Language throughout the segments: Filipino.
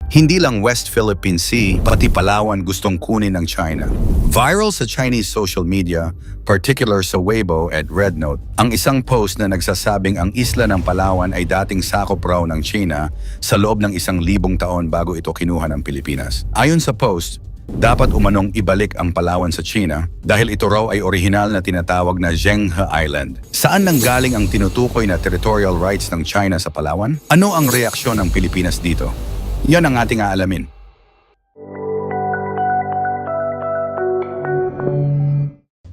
Hindi lang West Philippine Sea, pati Palawan gustong kunin ng China. Viral sa Chinese social media, particular sa Weibo at RedNote, ang isang post na nagsasabing ang isla ng Palawan ay dating sakop raw ng China sa loob ng 1,000 taon bago ito kinuha ng Pilipinas. Ayon sa post, dapat umanong ibalik ang Palawan sa China dahil ito raw ay orihinal na tinatawag na Zhenghe Island. Saan nanggaling ang tinutukoy na territorial rights ng China sa Palawan? Ano ang reaksyon ng Pilipinas dito? Yan ang ating aalamin.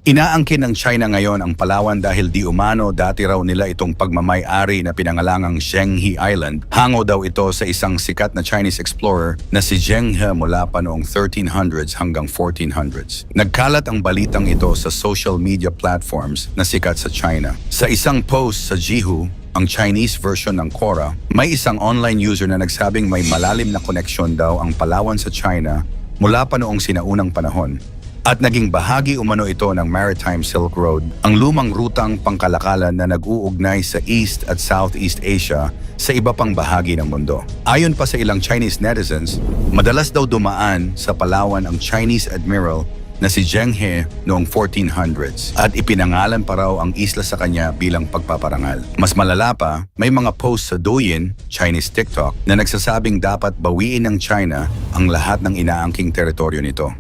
Inaangkin ng China ngayon ang Palawan dahil di umano dati raw nila itong pagmamay-ari na pinangalangang Zhenghe Island. Hango daw ito sa isang sikat na Chinese explorer na si Zhenghe mula pa noong 1300s hanggang 1400s. Nagkalat ang balitang ito sa social media platforms na sikat sa China. Sa isang post sa Jihu, ang Chinese version ng Quora, may isang online user na nagsabing may malalim na koneksyon daw ang Palawan sa China mula pa noong sinaunang panahon. At naging bahagi umano ito ng Maritime Silk Road, ang lumang rutang pangkalakalan na nag-uugnay sa East at Southeast Asia sa iba pang bahagi ng mundo. Ayon pa sa ilang Chinese netizens, madalas daw dumaan sa Palawan ang Chinese admiral na si Zhenghe noong 1400s at ipinangalan pa raw ang isla sa kanya bilang pagpaparangal. Mas malala pa, may mga posts sa Douyin, Chinese TikTok, na nagsasabing dapat bawiin ng China ang lahat ng inaangking teritoryo nito.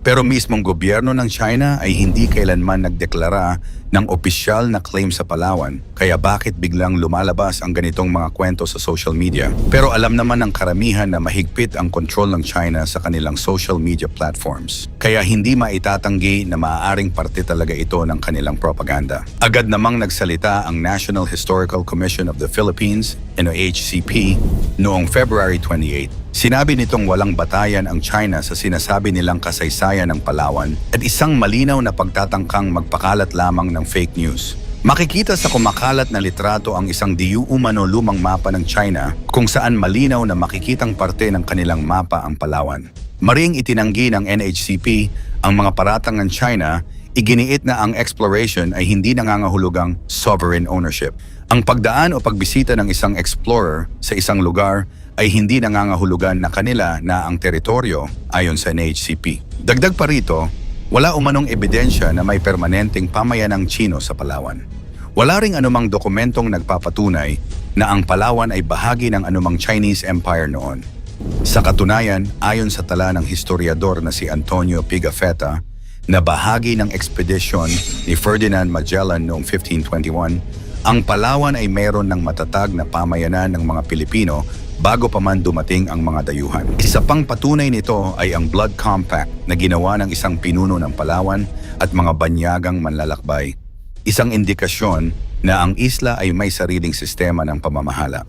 Pero mismong gobyerno ng China ay hindi kailanman nagdeklara ng opisyal na claim sa Palawan, kaya bakit biglang lumalabas ang ganitong mga kwento sa social media? Pero alam naman ng karamihan na mahigpit ang control ng China sa kanilang social media platforms, kaya hindi maitatanggi na maaaring parte talaga ito ng kanilang propaganda. Agad namang nagsalita ang National Historical Commission of the Philippines, NOHCP, noong February 28. Sinabi nitong walang batayan ang China sa sinasabi nilang kasaysayan ng Palawan at isang malinaw na pagtatangkang magpakalat lamang ng fake news. Makikita sa kumakalat na litrato ang isang di umano lumang mapa ng China kung saan malinaw na makikitang parte ng kanilang mapa ang Palawan. Maring itinanggi ng NHCP ang mga paratang ng China, iginiit na ang exploration ay hindi nangangahulugang sovereign ownership. Ang pagdaan o pagbisita ng isang explorer sa isang lugar ay hindi nangangahulugan na kanila na ang teritoryo ayon sa NHCP. Dagdag pa rito, wala umanong ebidensya na may permanenteng pamayanang Chino sa Palawan. Wala ring anumang dokumentong nagpapatunay na ang Palawan ay bahagi ng anumang Chinese Empire noon. Sa katunayan, ayon sa tala ng historiador na si Antonio Pigafetta, na bahagi ng ekspedisyon ni Ferdinand Magellan noong 1521, ang Palawan ay mayroon ng matatag na pamayanan ng mga Pilipino bago pa man dumating ang mga dayuhan. Isa pang patunay nito ay ang Blood Compact na ginawa ng isang pinuno ng Palawan at mga banyagang manlalakbay. Isang indikasyon na ang isla ay may sariling sistema ng pamamahala.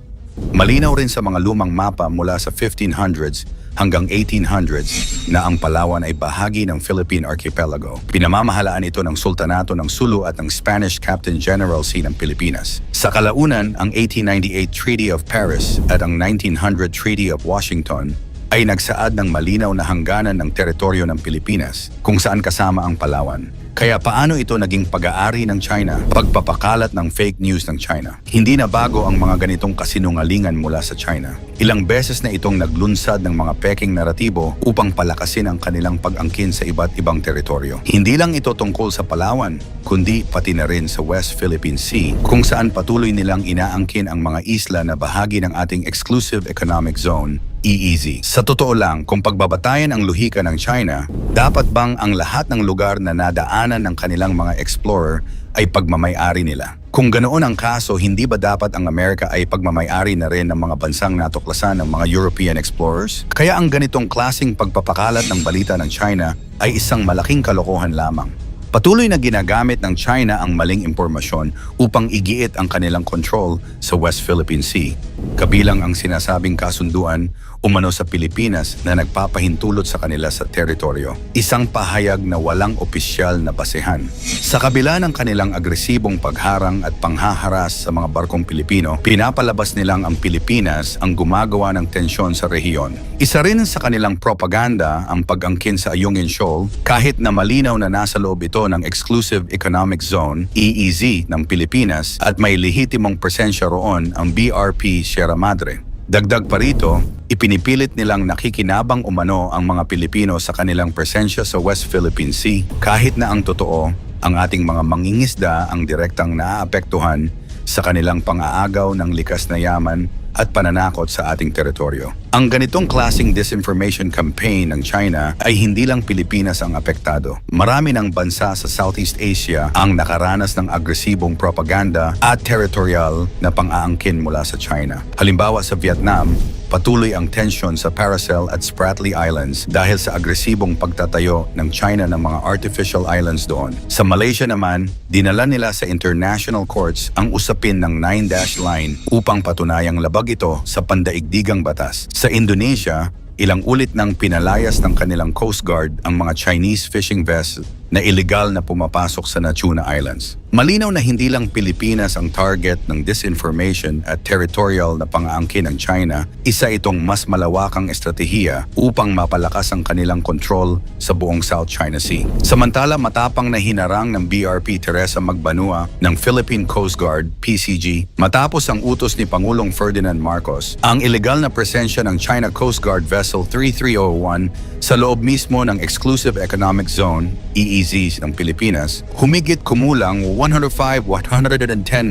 Malinaw rin sa mga lumang mapa mula sa 1500s hanggang 1800s na ang Palawan ay bahagi ng Philippine Archipelago. Pinamamahalaan ito ng Sultanato ng Sulu at ng Spanish Captain Generalcy ng Pilipinas. Sa kalaunan, ang 1898 Treaty of Paris at ang 1900 Treaty of Washington ay nagsaad ng malinaw na hangganan ng teritoryo ng Pilipinas kung saan kasama ang Palawan. Kaya paano ito naging pag-aari ng China? Pagpapakalat ng fake news ng China. Hindi na bago ang mga ganitong kasinungalingan mula sa China. Ilang beses na itong naglunsad ng mga peking naratibo upang palakasin ang kanilang pag-angkin sa iba't ibang teritoryo. Hindi lang ito tungkol sa Palawan, kundi pati na rin sa West Philippine Sea, kung saan patuloy nilang inaangkin ang mga isla na bahagi ng ating Exclusive Economic Zone, EEZ. Sa totoo lang, kung pagbabatayan ang luhika ng China, dapat bang ang lahat ng lugar na nadaanan ng kanilang mga explorer ay pagmamay-ari nila? Kung ganoon ang kaso, hindi ba dapat ang Amerika ay pagmamay-ari na rin ng mga bansang natuklasan ng mga European explorers? Kaya ang ganitong klaseng pagpapakalat ng balita ng China ay isang malaking kalokohan lamang. Patuloy na ginagamit ng China ang maling impormasyon upang igiit ang kanilang control sa West Philippine Sea, kabilang ang sinasabing kasunduan umano sa Pilipinas na nagpapahintulot sa kanila sa teritoryo. Isang pahayag na walang opisyal na basehan. Sa kabila ng kanilang agresibong pagharang at panghaharas sa mga barkong Pilipino, pinapalabas nilang ang Pilipinas ang gumagawa ng tensyon sa rehiyon. Isa rin sa kanilang propaganda ang pag-angkin sa Ayungin Shoal kahit na malinaw na nasa loob ito ng Exclusive Economic Zone, EEZ, ng Pilipinas at may lehitimong presensya roon ang BRP Sierra Madre. Dagdag pa rito, ipinipilit nilang nakikinabang umano ang mga Pilipino sa kanilang presensya sa West Philippine Sea kahit na ang totoo, ang ating mga mangingisda ang direktang naaapektuhan sa kanilang pang-aagaw ng likas na yaman at pananakot sa ating teritoryo. Ang ganitong klaseng disinformation campaign ng China ay hindi lang Pilipinas ang apektado. Marami ng bansa sa Southeast Asia ang nakaranas ng agresibong propaganda at territorial na pang-aangkin mula sa China. Halimbawa sa Vietnam, patuloy ang tensyon sa Paracel at Spratly Islands dahil sa agresibong pagtatayo ng China ng mga artificial islands doon. Sa Malaysia naman, dinala nila sa international courts ang usapin ng 9-dash line upang patunayang labag ito sa pandaigdigang batas. Sa Indonesia, ilang ulit nang pinalayas ng kanilang Coast Guard ang mga Chinese fishing vessels na iligal na pumapasok sa Natuna Islands. Malinaw na hindi lang Pilipinas ang target ng disinformation at territorial na pang-aangkin ng China, isa itong mas malawakang estratehiya upang mapalakas ang kanilang kontrol sa buong South China Sea. Samantala, matapang na hinarang ng BRP Teresa Magbanua ng Philippine Coast Guard, PCG, matapos ang utos ni Pangulong Ferdinand Marcos, ang ilegal na presensya ng China Coast Guard Vessel 3301 sa loob mismo ng Exclusive Economic Zone, EEZ ng Pilipinas, humigit kumulang 110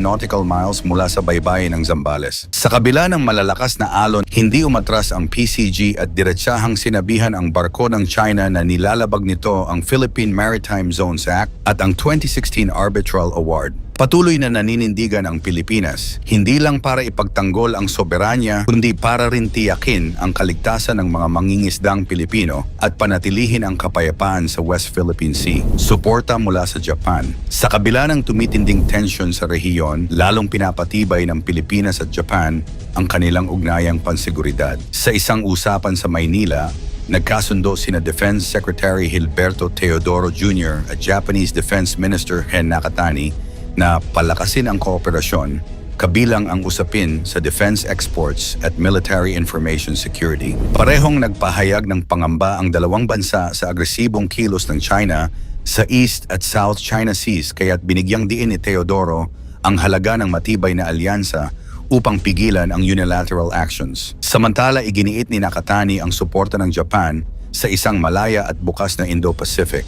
nautical miles mula sa baybayin ng Zambales. Sa kabila ng malalakas na alon, hindi umatras ang PCG at diretsahang sinabihan ang barko ng China na nilalabag nito ang Philippine Maritime Zones Act at ang 2016 Arbitral Award. Patuloy na naninindigan ang Pilipinas, hindi lang para ipagtanggol ang soberanya, kundi para rin tiyakin ang kaligtasan ng mga mangingisdang Pilipino at panatilihin ang kapayapaan sa West Philippine Sea. Suporta mula sa Japan. Sa kabila ng tumitinding tensyon sa rehiyon, lalong pinapatibay ng Pilipinas at Japan ang kanilang ugnayang pansiguridad. Sa isang usapan sa Maynila, nagkasundo sina Defense Secretary Gilberto Teodoro Jr. at Japanese Defense Minister Hen Nakatani na palakasin ang kooperasyon kabilang ang usapin sa defense exports at military information security. Parehong nagpahayag ng pangamba ang dalawang bansa sa agresibong kilos ng China sa East at South China Seas, kaya't binigyang diin ni Teodoro ang halaga ng matibay na alyansa upang pigilan ang unilateral actions. Samantala, iginiit ni Nakatani ang suporta ng Japan sa isang malaya at bukas na Indo-Pacific.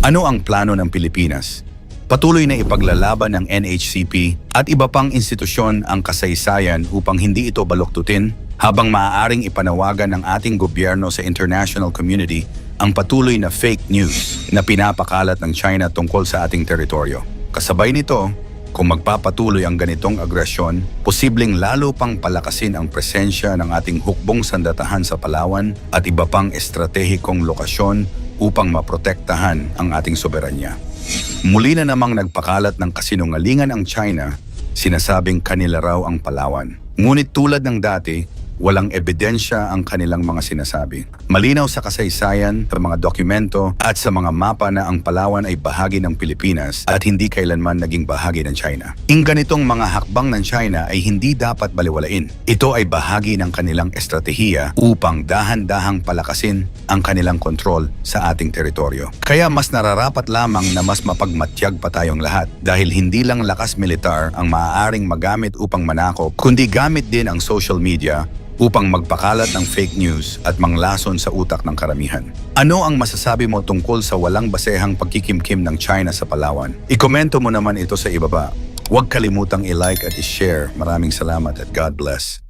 Ano ang plano ng Pilipinas? Patuloy na ipaglalaban ng NHCP at iba pang institusyon ang kasaysayan upang hindi ito baluktutin, habang maaaring ipanawagan ng ating gobyerno sa international community ang patuloy na fake news na pinapakalat ng China tungkol sa ating teritoryo. Kasabay nito, kung magpapatuloy ang ganitong agresyon, posibleng lalo pang palakasin ang presensya ng ating hukbong sandatahan sa Palawan at iba pang estratehikong lokasyon upang maprotektahan ang ating soberanya. Muli na namang nagpakalat ng kasinungalingan ang China, sinasabing kanila raw ang Palawan. Ngunit tulad ng dati, walang ebidensya ang kanilang mga sinasabi. Malinaw sa kasaysayan, sa mga dokumento at sa mga mapa na ang Palawan ay bahagi ng Pilipinas at hindi kailanman naging bahagi ng China. Ang ganitong mga hakbang ng China ay hindi dapat baliwalain. Ito ay bahagi ng kanilang estratehiya upang dahan-dahang palakasin ang kanilang kontrol sa ating teritoryo. Kaya mas nararapat lamang na mas mapagmatyag pa tayong lahat dahil hindi lang lakas militar ang maaaring magamit upang manakop, kundi gamit din ang social media upang magpakalat ng fake news at manglason sa utak ng karamihan. Ano ang masasabi mo tungkol sa walang basehang pagkikimkim ng China sa Palawan? Ikomento mo naman ito sa ibaba. Huwag kalimutang i-like at i-share. Maraming salamat at God bless.